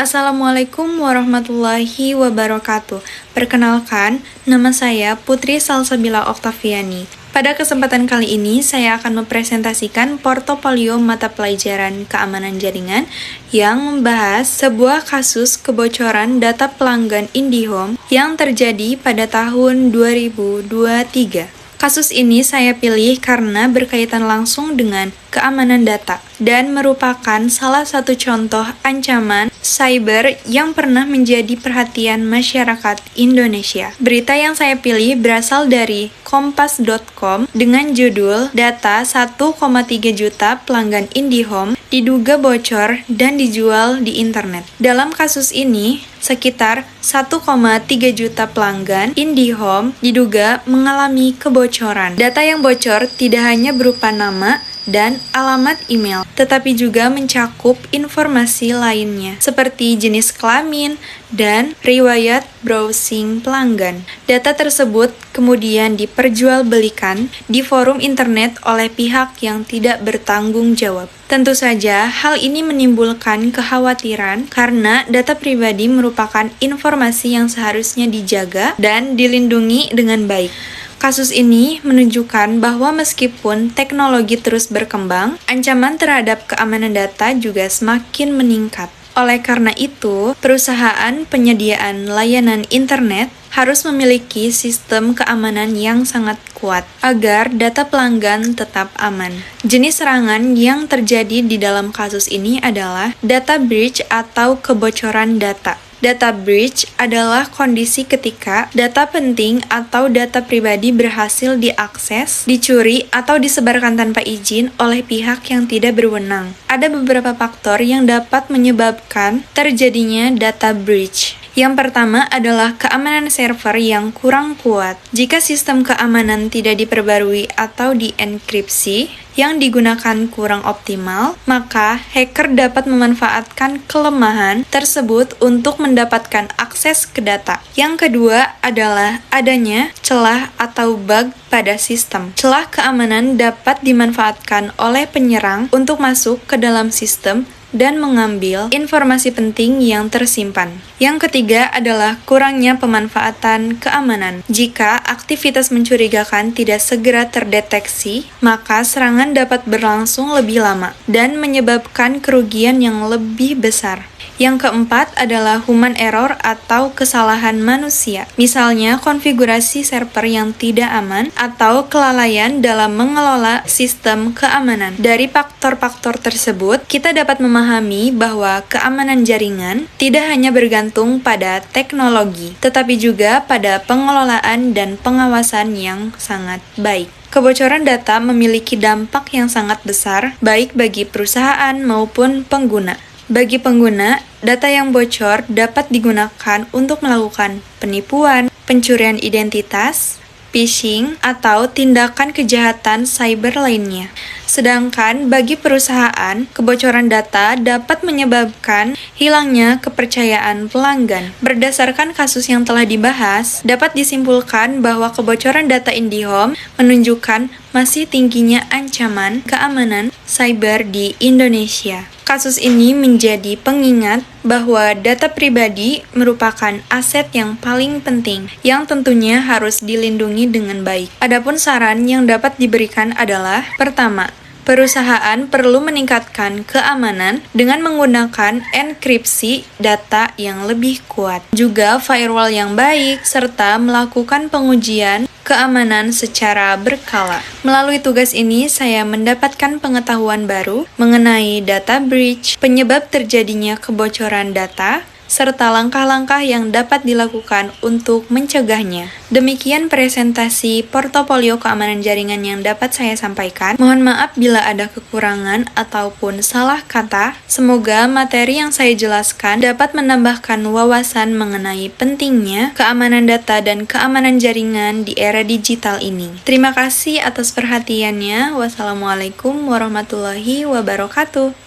Assalamualaikum warahmatullahi wabarakatuh. Perkenalkan, nama saya Putri Salsabila Oktaviani. Pada kesempatan kali ini, saya akan mempresentasikan portofolio mata pelajaran keamanan jaringan yang membahas sebuah kasus kebocoran data pelanggan IndiHome yang terjadi pada tahun 2023. Kasus ini saya pilih karena berkaitan langsung dengan keamanan data dan merupakan salah satu contoh ancaman cyber yang pernah menjadi perhatian masyarakat Indonesia. Berita yang saya pilih berasal dari kompas.com dengan judul "Data 1,3 juta pelanggan IndiHome diduga bocor dan dijual di internet". Dalam kasus ini, sekitar 1,3 juta pelanggan IndiHome diduga mengalami kebocoran. Data yang bocor tidak hanya berupa nama dan alamat email, tetapi juga mencakup informasi lainnya, seperti jenis kelamin dan riwayat browsing pelanggan. Data tersebut kemudian diperjualbelikan di forum internet oleh pihak yang tidak bertanggung jawab. Tentu saja, hal ini menimbulkan kekhawatiran karena data pribadi merupakan informasi yang seharusnya dijaga dan dilindungi dengan baik. Kasus ini menunjukkan bahwa meskipun teknologi terus berkembang, ancaman terhadap keamanan data juga semakin meningkat. Oleh karena itu, perusahaan penyediaan layanan internet harus memiliki sistem keamanan yang sangat kuat agar data pelanggan tetap aman. Jenis serangan yang terjadi di dalam kasus ini adalah data breach atau kebocoran data. Data breach adalah kondisi ketika data penting atau data pribadi berhasil diakses, dicuri, atau disebarkan tanpa izin oleh pihak yang tidak berwenang. Ada beberapa faktor yang dapat menyebabkan terjadinya data breach. Yang pertama adalah keamanan server yang kurang kuat. Jika sistem keamanan tidak diperbarui atau dienkripsi yang digunakan kurang optimal, maka hacker dapat memanfaatkan kelemahan tersebut untuk mendapatkan akses ke data. Yang kedua adalah adanya celah atau bug pada sistem. Celah keamanan dapat dimanfaatkan oleh penyerang untuk masuk ke dalam sistem dan mengambil informasi penting yang tersimpan. Yang ketiga adalah kurangnya pemanfaatan keamanan. Jika aktivitas mencurigakan tidak segera terdeteksi, maka serangan dapat berlangsung lebih lama dan menyebabkan kerugian yang lebih besar. Yang keempat adalah human error atau kesalahan manusia. Misalnya, konfigurasi server yang tidak aman atau kelalaian dalam mengelola sistem keamanan. Dari faktor-faktor tersebut, kita dapat memahami bahwa keamanan jaringan tidak hanya bergantung pada teknologi, tetapi juga pada pengelolaan dan pengawasan yang sangat baik. Kebocoran data memiliki dampak yang sangat besar, baik bagi perusahaan maupun pengguna. Bagi pengguna, data yang bocor dapat digunakan untuk melakukan penipuan, pencurian identitas, phishing, atau tindakan kejahatan cyber lainnya. Sedangkan bagi perusahaan, kebocoran data dapat menyebabkan hilangnya kepercayaan pelanggan. Berdasarkan kasus yang telah dibahas, dapat disimpulkan bahwa kebocoran data IndiHome menunjukkan masih tingginya ancaman keamanan cyber di Indonesia. Kasus ini menjadi pengingat bahwa data pribadi merupakan aset yang paling penting yang tentunya harus dilindungi dengan baik. Adapun saran yang dapat diberikan adalah: pertama, perusahaan perlu meningkatkan keamanan dengan menggunakan enkripsi data yang lebih kuat, juga firewall yang baik, serta melakukan pengujian keamanan secara berkala. Melalui tugas ini, saya mendapatkan pengetahuan baru mengenai data breach, penyebab terjadinya kebocoran data, serta langkah-langkah yang dapat dilakukan untuk mencegahnya. Demikian presentasi portofolio keamanan jaringan yang dapat saya sampaikan. Mohon maaf bila ada kekurangan ataupun salah kata. Semoga materi yang saya jelaskan dapat menambahkan wawasan mengenai pentingnya keamanan data dan keamanan jaringan di era digital ini. Terima kasih atas perhatiannya. Wassalamualaikum warahmatullahi wabarakatuh.